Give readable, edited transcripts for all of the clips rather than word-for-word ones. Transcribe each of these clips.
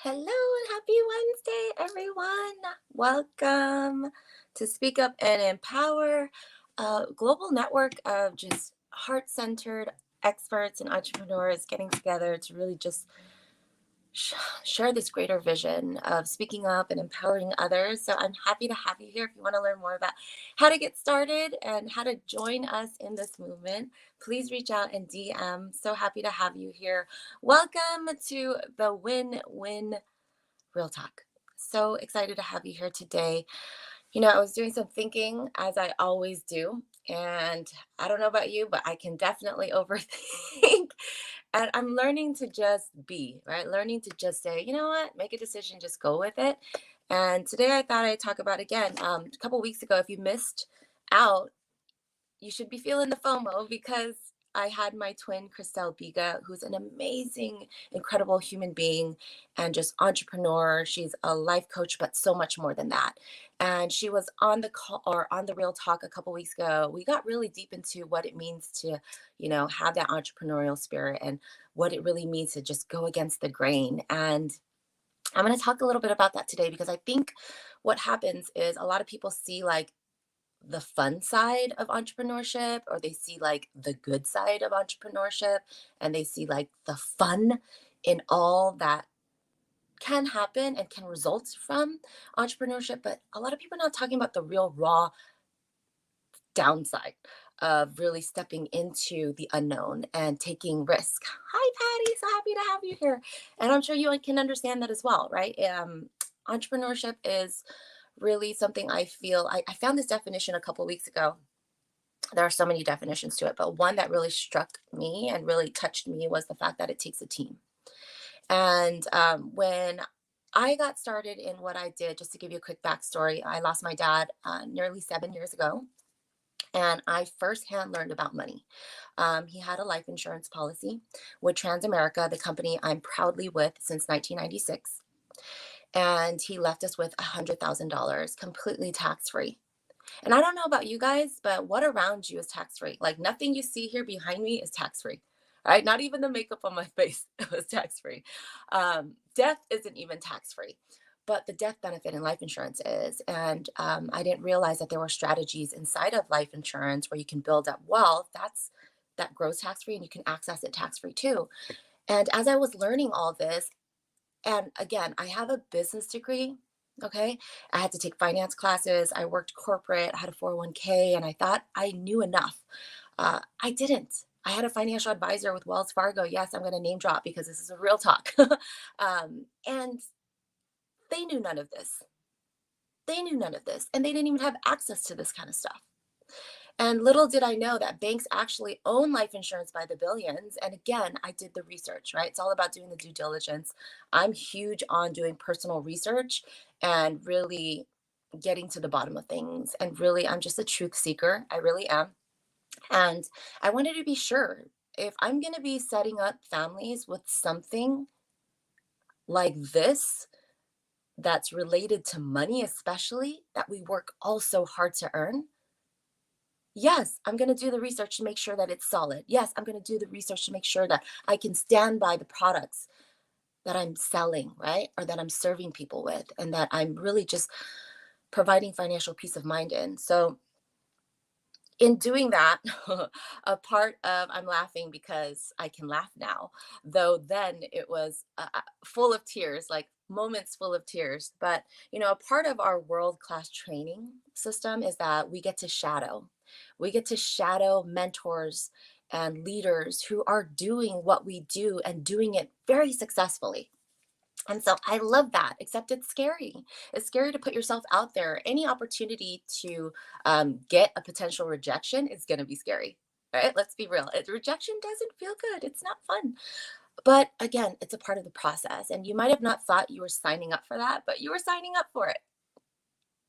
Hello and happy Wednesday, everyone. Welcome to Speak Up and Empower, a global network of just heart centered experts and entrepreneurs getting together to really just share this greater vision of speaking up and empowering others. So I'm happy to have you here. If you want to learn more about how to get started and how to join us in this movement, please reach out and DM. So happy to have you here. Welcome to the Win-Win Real Talk. So excited to have you here today. I was doing some thinking as I always do. And I don't know about you, but I can definitely overthink. And I'm learning to just be, right? Learning to just say, you know what, make a decision, just go with it. And today I thought I'd talk about again, a couple weeks ago, if you missed out, you should be feeling the FOMO because I had my twin, Christelle Biga, who's an amazing, incredible human being and just entrepreneur. She's a life coach, but so much more than that. And she was on the call or on the Real Talk a couple weeks ago. We got really deep into what it means to, have that entrepreneurial spirit and what it really means to just go against the grain. And I'm going to talk a little bit about that today because I think what happens is a lot of people see like the fun side of entrepreneurship, or they see like the good side of entrepreneurship, and they see like the fun in all that can happen and can result from entrepreneurship. But a lot of people are not talking about the real raw downside of really stepping into the unknown and taking risk. Hi, Patty. So happy to have you here. And I'm sure you can understand that as well, right? Entrepreneurship is really something I feel I found this definition a couple weeks ago. There are so many definitions to it, but one that really struck me and really touched me was the fact that it takes a team. And when I got started in what I did, just to give you a quick backstory, I lost my dad nearly 7 years ago. And I firsthand learned about money. He had a life insurance policy with Transamerica, the company I'm proudly with since 1996. And he left us with $100,000 completely tax free. And I don't know about you guys, but what around you is tax free? Like nothing you see here behind me is tax free, right? Not even the makeup on my face was tax free. Death isn't even tax free, but the death benefit in life insurance is. And I didn't realize that there were strategies inside of life insurance where you can build up wealth. That grows tax free, and you can access it tax free too. And as I was learning all this, and again, I have a business degree. Okay. I had to take finance classes. I worked corporate, I had a 401k, and I thought I knew enough. I didn't. I had a financial advisor with Wells Fargo. Yes, I'm going to name drop because this is a real talk. And they knew none of this. They knew none of this. And they didn't even have access to this kind of stuff. And little did I know that banks actually own life insurance by the billions. And again, I did the research, right? It's all about doing the due diligence. I'm huge on doing personal research and really getting to the bottom of things. And really, I'm just a truth seeker. I really am. And I wanted to be sure if I'm going to be setting up families with something like this that's related to money, especially that we work all so hard to earn. Yes, I'm going to do the research to make sure that it's solid. Yes, I'm going to do the research to make sure that I can stand by the products that I'm selling, right? Or that I'm serving people with, and that I'm really just providing financial peace of mind in. So, in doing that, a part of I'm laughing because I can laugh now, though then it was full of tears, like moments full of tears. But, a part of our world class training system is that we get to shadow. We get to shadow mentors and leaders who are doing what we do and doing it very successfully. And so I love that, except it's scary. It's scary to put yourself out there. Any opportunity to get a potential rejection is going to be scary. Right? Let's be real. Rejection doesn't feel good. It's not fun. But again, it's a part of the process. And you might have not thought you were signing up for that, but you were signing up for it.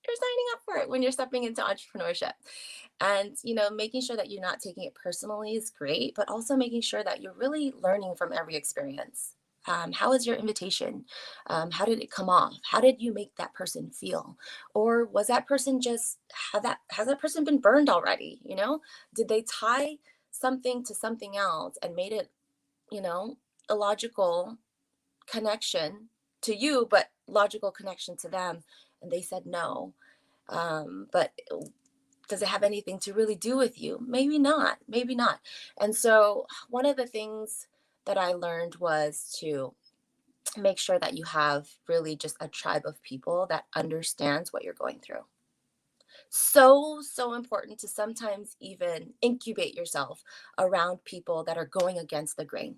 You're signing up for it when you're stepping into entrepreneurship. And, making sure that you're not taking it personally is great, but also making sure that you're really learning from every experience. How was your invitation? How did it come off? How did you make that person feel? Or was that person just, has that person been burned already? Did they tie something to something else and made it, a logical connection to you, but logical connection to them. And they said no. But does it have anything to really do with you? Maybe not, maybe not. And so one of the things that I learned was to make sure that you have really just a tribe of people that understands what you're going through. So important to sometimes even incubate yourself around people that are going against the grain,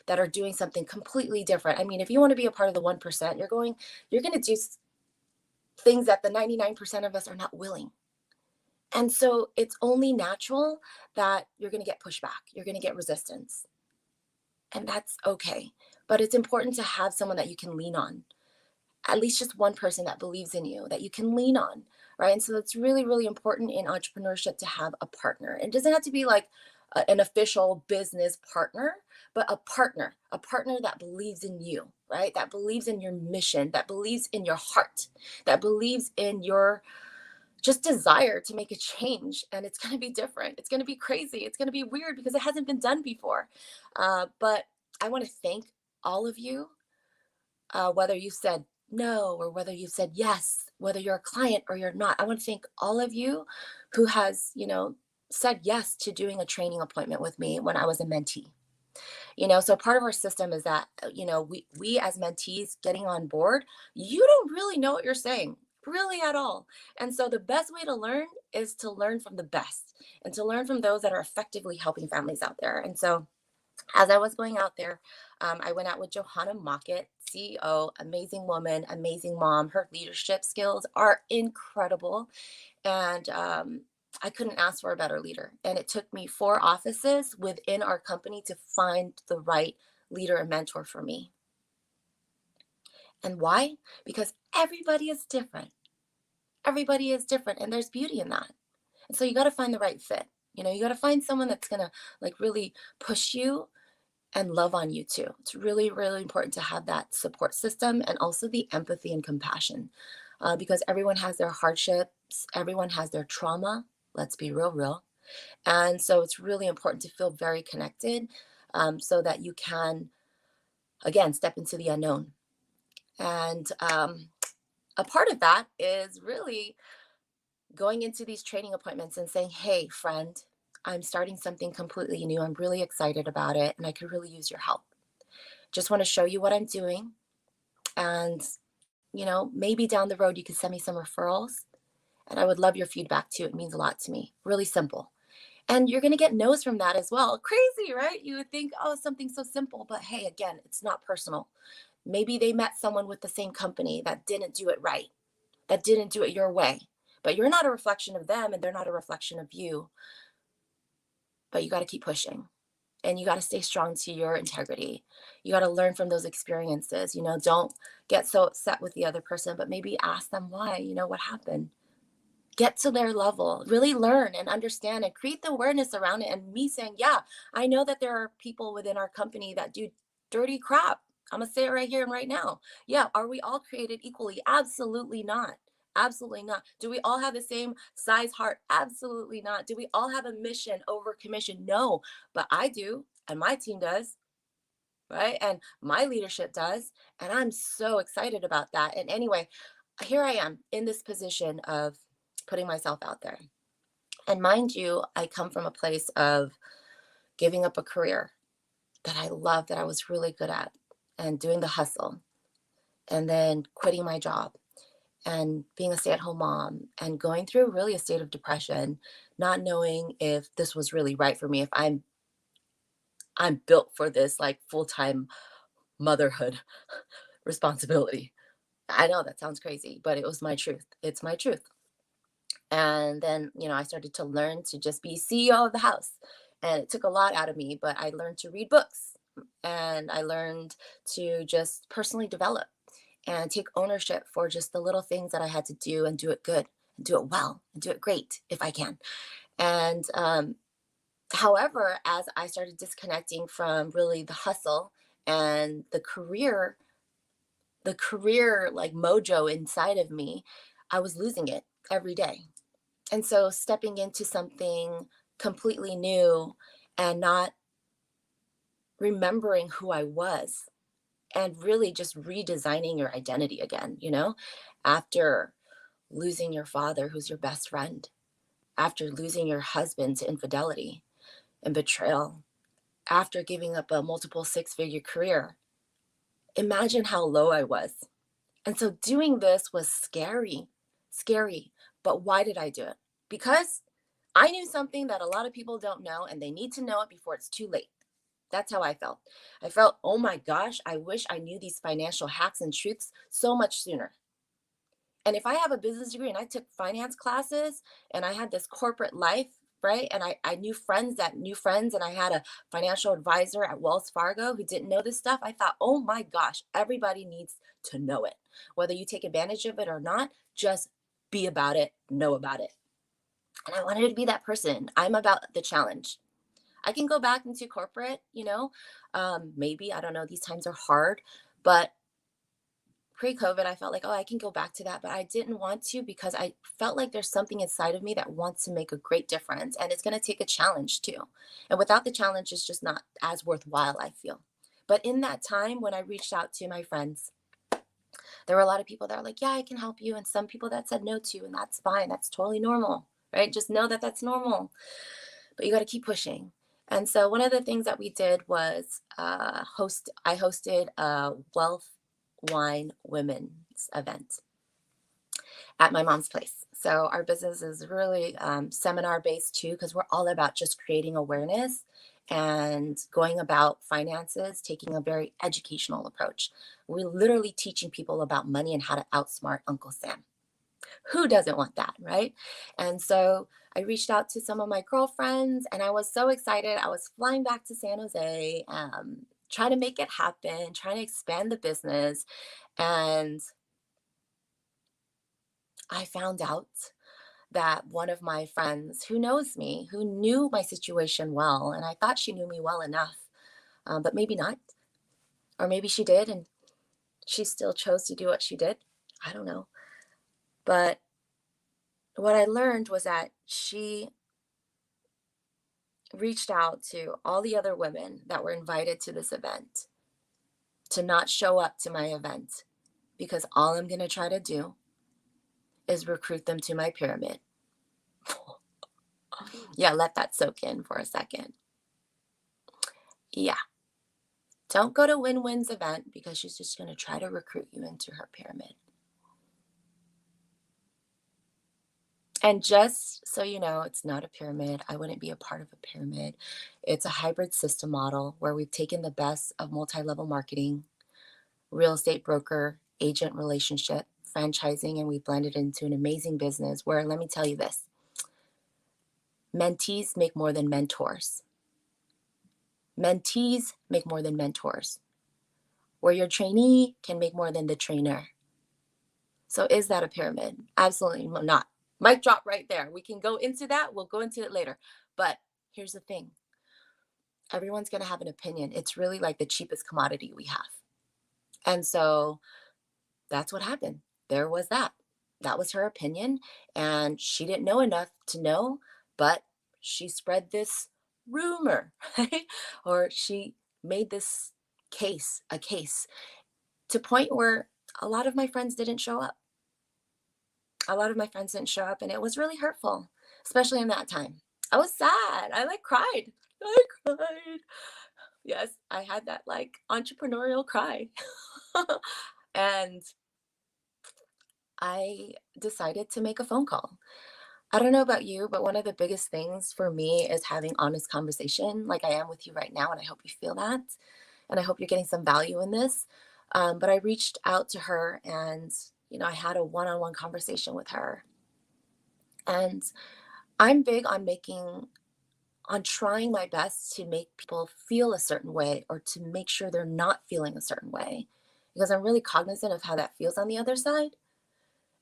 that are doing something completely different. I mean, if you want to be a part of the 1%, you're going to do things that the 99% of us are not willing. And so it's only natural that you're going to get pushback, you're going to get resistance, and that's okay. But it's important to have someone that you can lean on, at least just one person that believes in you that you can lean on, right? And so it's really, really important in entrepreneurship to have a partner. It doesn't have to be like an official business partner, but a partner that believes in you, right? That believes in your mission, that believes in your heart, that believes in your just desire to make a change. And it's going to be different. It's going to be crazy. It's going to be weird because it hasn't been done before. But I want to thank all of you, whether you said no or whether you said yes, whether you're a client or you're not. I want to thank all of you who has, said yes to doing a training appointment with me when I was a mentee. So part of our system is that, we as mentees getting on board, you don't really know what you're saying really at all. And so the best way to learn is to learn from the best and to learn from those that are effectively helping families out there. And so as I was going out there, I went out with Johanna Mockett, CEO, amazing woman, amazing mom. Her leadership skills are incredible. And I couldn't ask for a better leader. And it took me 4 offices within our company to find the right leader and mentor for me. And why? Because everybody is different. Everybody is different, and there's beauty in that. And so you got to find the right fit. You got to find someone that's going to like really push you and love on you too. It's really, really important to have that support system and also the empathy and compassion, because everyone has their hardships, everyone has their trauma. Let's be real. And so it's really important to feel very connected, so that you can, again, step into the unknown. And a part of that is really going into these training appointments and saying, hey, friend, I'm starting something completely new. I'm really excited about it, and I could really use your help. Just want to show you what I'm doing. And, maybe down the road, you could send me some referrals. And I would love your feedback too. It means a lot to me. Really simple. And you're going to get no's from that as well. Crazy, right? You would think, oh, something so simple. But hey, again, it's not personal. Maybe they met someone with the same company that didn't do it right, that didn't do it your way. But you're not a reflection of them and they're not a reflection of you. But you got to keep pushing. And you got to stay strong to your integrity. You got to learn from those experiences. Don't get so upset with the other person, but maybe ask them why, what happened. Get to their level, really learn and understand and create the awareness around it. And me saying, yeah, I know that there are people within our company that do dirty crap. I'm going to say it right here and right now. Yeah. Are we all created equally? Absolutely not. Absolutely not. Do we all have the same size heart? Absolutely not. Do we all have a mission over commission? No, but I do. And my team does. Right. And my leadership does. And I'm so excited about that. And anyway, here I am in this position of putting myself out there. And mind you, I come from a place of giving up a career that I love, that I was really good at, and doing the hustle, and then quitting my job and being a stay-at-home mom and going through really a state of depression, not knowing if this was really right for me, if I'm built for this like full-time motherhood responsibility. I know that sounds crazy, but it was my truth. It's my truth. And then, I started to learn to just be CEO of the house. And it took a lot out of me, but I learned to read books and I learned to just personally develop and take ownership for just the little things that I had to do and do it good and do it well and do it great if I can. And however, as I started disconnecting from really the hustle and the career like mojo inside of me, I was losing it every day. And so stepping into something completely new and not remembering who I was and really just redesigning your identity again, after losing your father, who's your best friend, after losing your husband to infidelity and betrayal, after giving up a multiple six-figure career. Imagine how low I was. And so doing this was scary, scary. But why did I do it? Because I knew something that a lot of people don't know, and they need to know it before it's too late. That's how I felt. I felt, oh my gosh, I wish I knew these financial hacks and truths so much sooner. And if I have a business degree and I took finance classes and I had this corporate life, right? And I knew friends that knew friends, and I had a financial advisor at Wells Fargo who didn't know this stuff, I thought, oh my gosh, everybody needs to know it. Whether you take advantage of it or not, just be about it, know about it. And I wanted to be that person. I'm about the challenge. I can go back into corporate, maybe, I don't know, these times are hard, but pre-COVID, I felt like, oh, I can go back to that, but I didn't want to because I felt like there's something inside of me that wants to make a great difference. And it's going to take a challenge too. And without the challenge, it's just not as worthwhile, I feel. But in that time, when I reached out to my friends, there were a lot of people that were like, yeah, I can help you. And some people that said no to, and that's fine. That's totally normal, right? Just know that that's normal, but you got to keep pushing. And so one of the things that we did was I hosted a wealth wine women's event at my mom's place. So our business is really seminar based too, because we're all about just creating awareness and going about finances, taking a very educational approach. We're literally teaching people about money and how to outsmart Uncle Sam. Who doesn't want that, right? And so I reached out to some of my girlfriends and I was so excited. I was flying back to San Jose, trying to make it happen, trying to expand the business. And I found out that one of my friends who knows me, who knew my situation well, and I thought she knew me well enough, but maybe not, or maybe she did, and she still chose to do what she did. I don't know. But what I learned was that she reached out to all the other women that were invited to this event to not show up to my event because all I'm going to try to do is recruit them to my pyramid. Yeah, let that soak in for a second. Yeah. Don't go to Win-Win's event because she's just going to try to recruit you into her pyramid. And just so you know, it's not a pyramid. I wouldn't be a part of a pyramid. It's a hybrid system model where we've taken the best of multi-level marketing, real estate broker, agent relationship, franchising, and we blended it into an amazing business where, let me tell you this, mentees make more than mentors. Mentees make more than mentors, where your trainee can make more than the trainer. So is that a pyramid? Absolutely not. Mic drop right there. We can go into that. We'll go into it later. But here's the thing. Everyone's going to have an opinion. It's really like the cheapest commodity we have. And so that's what happened. There was that. That was her opinion. And she didn't know enough to know, but she spread this rumor, right? Or she made this a case to point where a lot of my friends didn't show up. A lot of my friends didn't show up, and it was really hurtful, especially in that time. I was sad. I like cried. I cried. Yes, I had that like entrepreneurial cry. And I decided to make a phone call. I don't know about you, but one of the biggest things for me is having honest conversation like I am with you right now. And I hope you feel that. And I hope you're getting some value in this. But I reached out to her and, I had a one on one conversation with her. And I'm big on trying my best to make people feel a certain way or to make sure they're not feeling a certain way because I'm really cognizant of how that feels on the other side.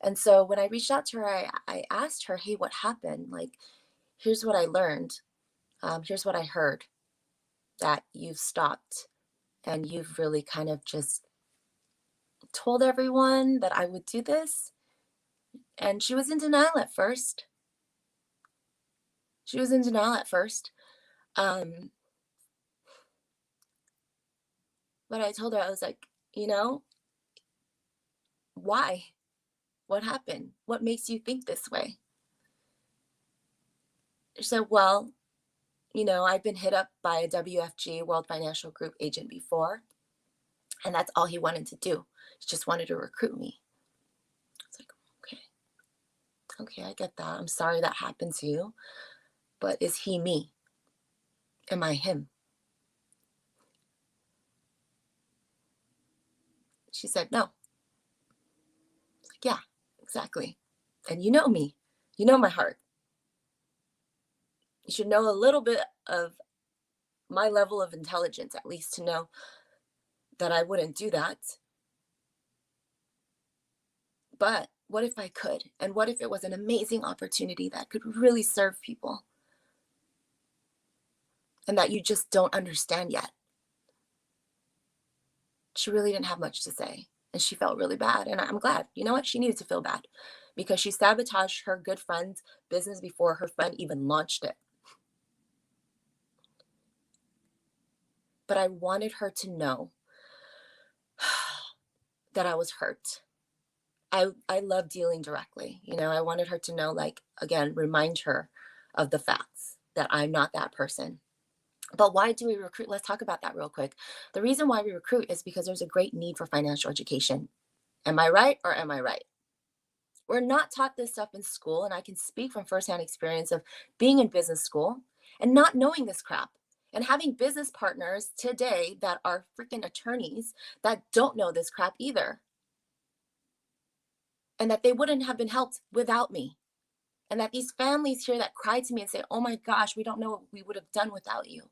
And so when I reached out to her, I asked her, hey, what happened? Like, here's what I learned. Here's what I heard that you've stopped and you've really kind of just told everyone that I would do this. And she was in denial at first. She was in denial at first. Um, but I told her, I was like, You know, why? What happened? What makes you think this way? She said, well, I've been hit up by a WFG, World Financial Group agent before, and that's all he wanted to do. He just wanted to recruit me. It's like, okay, okay, I get that. I'm sorry that happened to you, but is he me? Am I him? She said, no. It's like, yeah, exactly. And you know me, you know my heart. You should know a little bit of my level of intelligence, at least to know that I wouldn't do that. But what if I could? And what if it was an amazing opportunity that could really serve people and that you just don't understand yet? She really didn't have much to say. And she felt really bad. And I'm glad. You know what? She needed to feel bad because she sabotaged her good friend's business before her friend even launched it. But I wanted her to know that I was hurt. I love dealing directly. I wanted her to know, like, again, remind her of the facts that I'm not that person. But why do we recruit? Let's talk about that real quick. The reason why we recruit is because there's a great need for financial education. Am I right or am I right? We're not taught this stuff in school, and I can speak from firsthand experience of being in business school and not knowing this crap and having business partners today that are freaking attorneys that don't know this crap either, and that they wouldn't have been helped without me. And that these families here that cry to me and say, oh my gosh, we don't know what we would have done without you,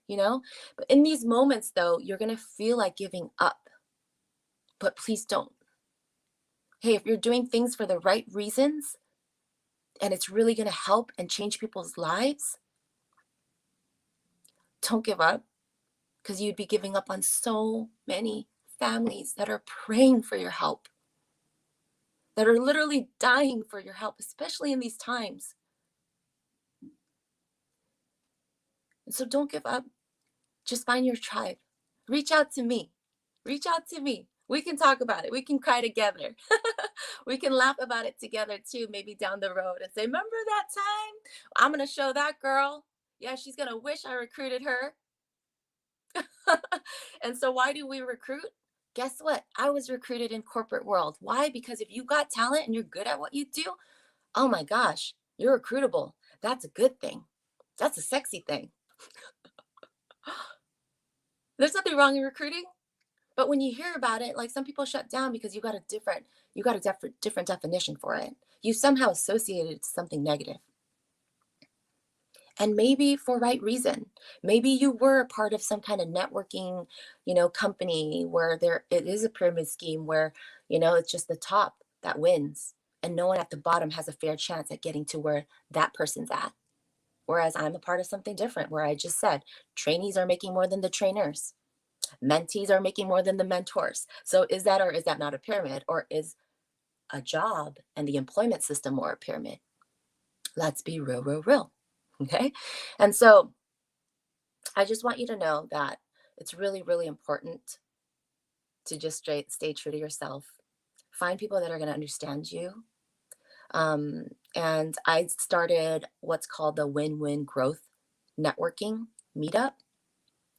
you know? But in these moments, though, you're going to feel like giving up, but please don't. Hey, if you're doing things for the right reasons and it's really going to help and change people's lives, don't give up, because you'd be giving up on so many families that are praying for your help, that are literally dying for your help, especially in these times. And so don't give up. Just find your tribe. Reach out to me. Reach out to me. We can talk about it. We can cry together. We can laugh about it together too, maybe down the road and say, remember that time? I'm going to show that girl. Yeah, she's going to wish I recruited her. And so why do we recruit? Guess what? I was recruited in corporate world. Why? Because if you got talent and you're good at what you do, oh my gosh, you're recruitable. That's a good thing. That's a sexy thing. There's nothing wrong in recruiting. But when you hear about it, like, some people shut down because you got a different definition for it. You somehow associated it to something negative. And maybe for right reason. Maybe you were a part of some kind of networking, company where it is a pyramid scheme where, it's just the top that wins and no one at the bottom has a fair chance at getting to where that person's at. Whereas I'm a part of something different where I just said trainees are making more than the trainers. Mentees are making more than the mentors. So is that or is that not a pyramid? Or is a job and the employment system more a pyramid? Let's be real, real, real. Okay. And so I just want you to know that it's really, really important to just stay true to yourself. Find people that are going to understand you. And I started what's called the win-win growth networking meetup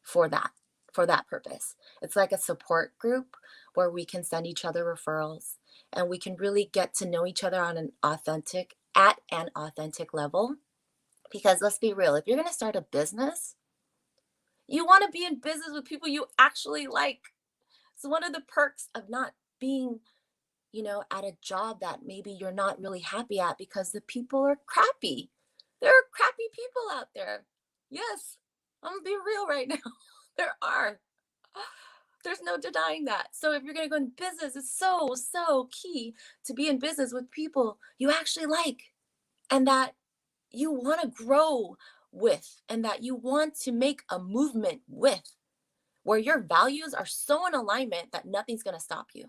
for that purpose. It's like a support group where we can send each other referrals and we can really get to know each other at an authentic level. Because let's be real, if you're going to start a business, you want to be in business with people you actually like. So one of the perks of not being, at a job that maybe you're not really happy at because the people are crappy. There are crappy people out there. Yes, I'm gonna be real right now. There are. There's no denying that. So if you're going to go in business, it's so, so key to be in business with people you actually like and that you want to grow with and that you want to make a movement with, where your values are so in alignment that nothing's going to stop you.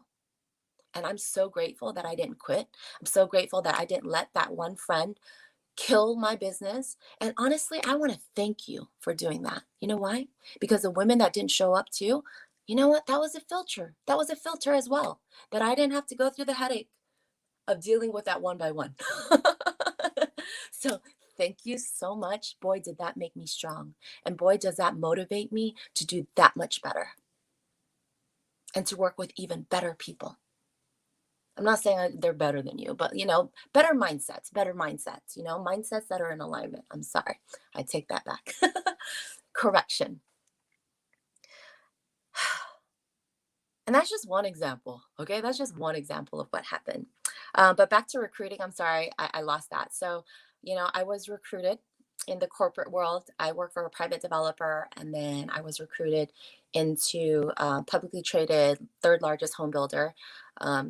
And I'm so grateful that I didn't quit. I'm so grateful that I didn't let that one friend kill my business. And honestly, I want to thank you for doing that. You know why? Because the women that didn't show up too, You know what? That was a filter. That was a filter as well, that I didn't have to go through the headache of dealing with that one by one. So thank you so much. Boy, did that make me strong. And boy, does that motivate me to do that much better and to work with even better people. I'm not saying they're better than you, but better mindsets, mindsets that are in alignment. I'm sorry. I take that back. Correction. And that's just one example. Okay. That's just one example of what happened. But back to recruiting, I'm sorry, I lost that. So, I was recruited in the corporate world. I work for a private developer, and then I was recruited into publicly traded third largest home builder.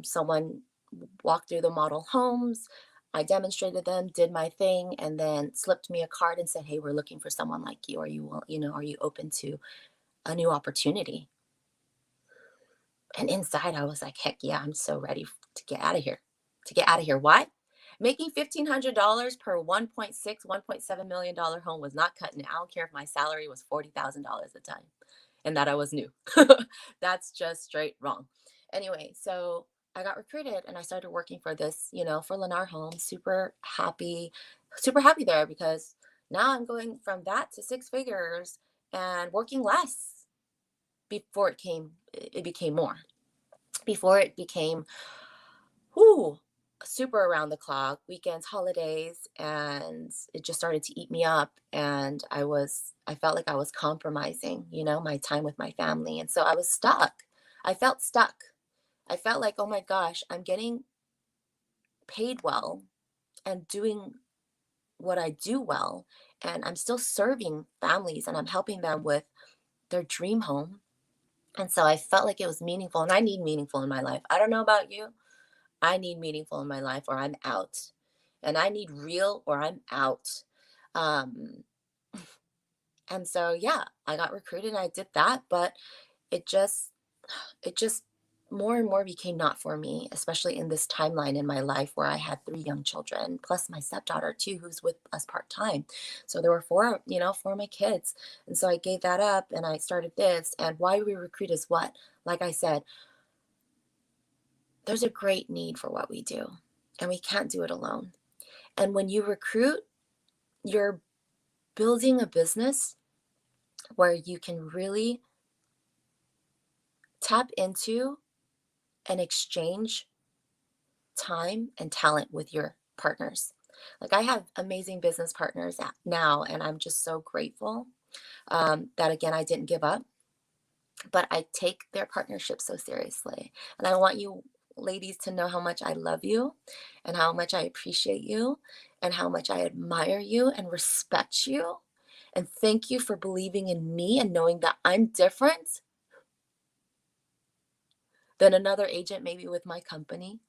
Someone walked through the model homes. I demonstrated them, did my thing, and then slipped me a card and said, "Hey, we're looking for someone like you. Are you open to a new opportunity?" And inside, I was like, heck yeah, I'm so ready to get out of here. To get out of here. Why? Making $1,500 per 1.7 million dollar home was not cutting it. I don't care if my salary was $40,000 a time and that I was new. That's just straight wrong. Anyway, so I got recruited and I started working for this, for Lennar Homes. Super happy there because now I'm going from that to six figures and working less before it became more. Before it became whoo, super around the clock, weekends, holidays, and it just started to eat me up. And I felt like I was compromising, my time with my family. And so I was stuck. I felt stuck. I felt like, oh my gosh, I'm getting paid well and doing what I do well. And I'm still serving families and I'm helping them with their dream home. And so I felt like it was meaningful, and I need meaningful in my life. I don't know about you. I need meaningful in my life or I'm out. And I need real or I'm out. Um, and so yeah, I got recruited and I did that, but it just it just more and more became not for me, especially in this timeline in my life where I had three young children, plus my stepdaughter too, who's with us part-time. So there were four of my kids. And so I gave that up and I started this. And why we recruit is what? Like I said, there's a great need for what we do, and we can't do it alone. And when you recruit, you're building a business where you can really tap into and exchange time and talent with your partners. Like I have amazing business partners now, and I'm just so grateful that again, I didn't give up, but I take their partnership so seriously. And I want you ladies to know how much I love you and how much I appreciate you and how much I admire you and respect you. And thank you for believing in me and knowing that I'm different than another agent, maybe with my company,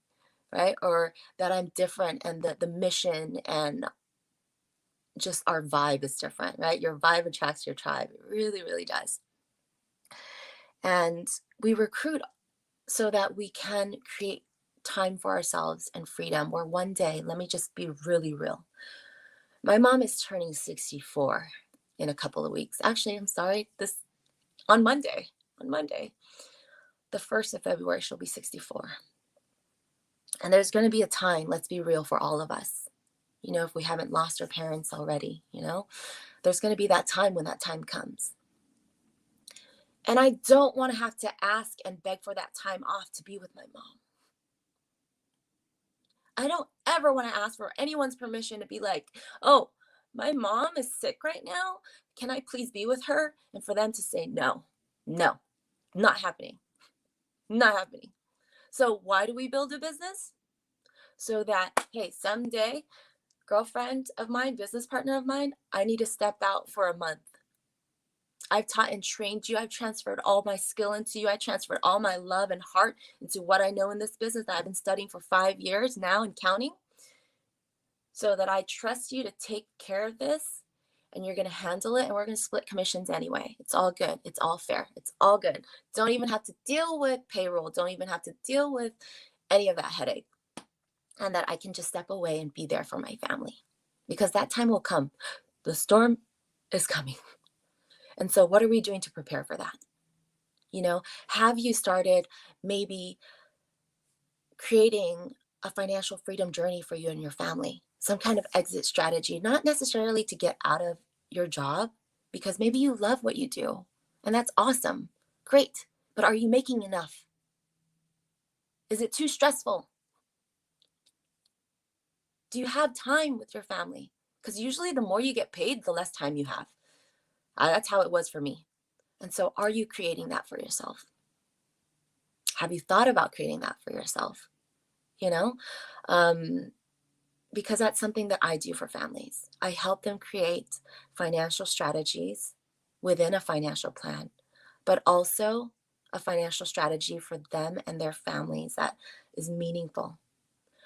right? Or that I'm different and that the mission and just our vibe is different, right? Your vibe attracts your tribe. It really, really does. And we recruit so that we can create time for ourselves and freedom. Where one day, let me just be really real. My mom is turning 64 in a couple of weeks. Actually, I'm sorry, this on Monday. On Monday, the 1st of February, she'll be 64. And there's going to be a time, let's be real, for all of us. If we haven't lost our parents already, there's going to be that time when that time comes. And I don't want to have to ask and beg for that time off to be with my mom. I don't ever want to ask for anyone's permission to be like, oh, my mom is sick right now. Can I please be with her? And for them to say, no, no, not happening, not happening. So why do we build a business? So that, hey, someday, girlfriend of mine, business partner of mine, I need to step out for a month. I've taught and trained you. I've transferred all my skill into you. I transferred all my love and heart into what I know in this business that I've been studying for 5 years now and counting, so that I trust you to take care of this and you're going to handle it, and we're going to split commissions anyway. It's all good. It's all fair. It's all good. Don't even have to deal with payroll. Don't even have to deal with any of that headache. And that I can just step away and be there for my family, because that time will come. The storm is coming. And so what are we doing to prepare for that? Have you started maybe creating a financial freedom journey for you and your family? Some kind of exit strategy, not necessarily to get out of your job, because maybe you love what you do, and that's awesome. Great. But are you making enough? Is it too stressful? Do you have time with your family? Because usually the more you get paid, the less time you have. That's how it was for me. And so, are you creating that for yourself? Have you thought about creating that for yourself? You know, um, because that's something that I do for families. I help them create financial strategies within a financial plan, but also a financial strategy for them and their families that is meaningful,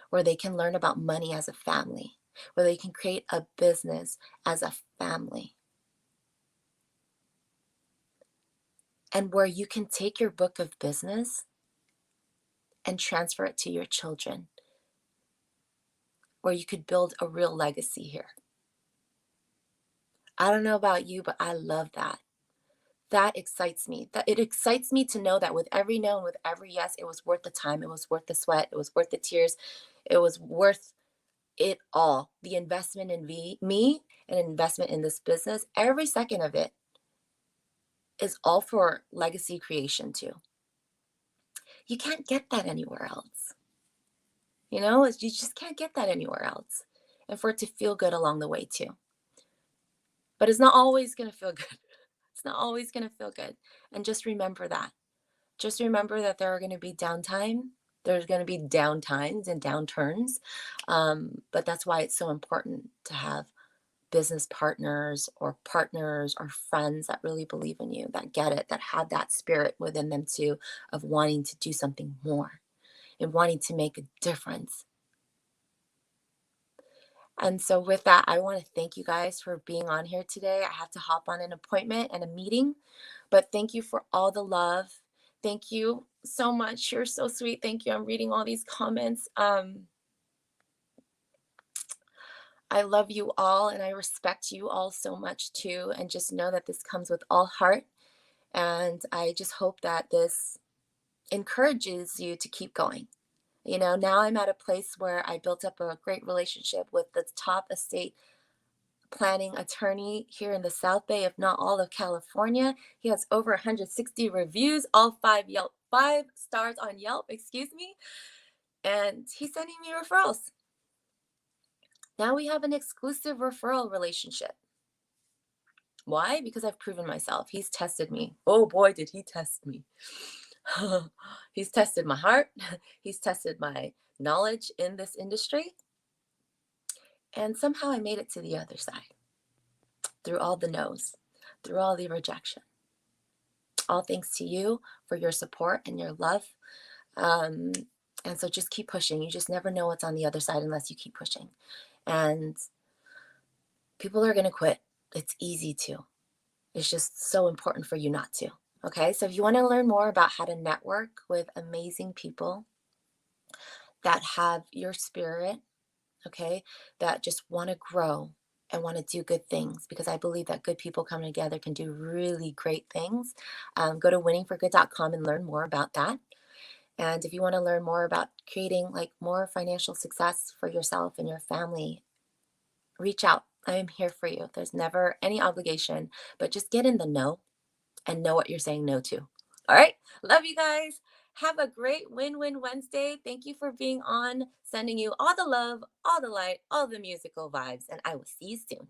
where they can learn about money as a family, where they can create a business as a family, and where you can take your book of business and transfer it to your children, where you could build a real legacy here. I don't know about you, but I love that. That excites me. That it excites me to know that with every no and with every yes, it was worth the time, it was worth the sweat, it was worth the tears, it was worth it all. The investment in me and investment in this business, every second of it is all for legacy creation too. You can't get that anywhere else. You just can't get that anywhere else. And for it to feel good along the way too. But it's not always going to feel good. It's not always going to feel good. And just remember that. Just remember that there are going to be downtime. There's going to be downtimes and downturns. But that's why it's so important to have business partners or friends that really believe in you, that get it, that have that spirit within them too, of wanting to do something more and wanting to make a difference. And so, with that, I want to thank you guys for being on here today. I have to hop on an appointment and a meeting, but thank you for all the love. Thank you so much. You're so sweet. Thank you. I'm reading all these comments. I love you all and I respect you all so much too. And just know that this comes with all heart. And I just hope that this encourages you to keep going. Now I'm at a place where I built up a great relationship with the top estate planning attorney here in the South Bay, if not all of California. He has over 160 reviews, all five stars on Yelp, excuse me. And he's sending me referrals. Now we have an exclusive referral relationship. Why? Because I've proven myself. He's tested me. Oh boy, did he test me. He's tested my heart. He's tested my knowledge in this industry. And somehow I made it to the other side through all the no's, through all the rejection. All thanks to you for your support and your love. Um, and so just keep pushing. You just never know what's on the other side unless you keep pushing. And people are going to quit. It's easy to. It's just so important for you not to. Okay, so if you want to learn more about how to network with amazing people that have your spirit, okay, that just want to grow and want to do good things, because I believe that good people coming together can do really great things. Go to winningforgood.com and learn more about that. And if you want to learn more about creating like more financial success for yourself and your family, reach out. I am here for you. There's never any obligation, but just get in the know and know what you're saying no to. All right. Love you guys. Have a great win-win Wednesday. Thank you for being on. Sending you all the love, all the light, all the musical vibes, and I will see you soon.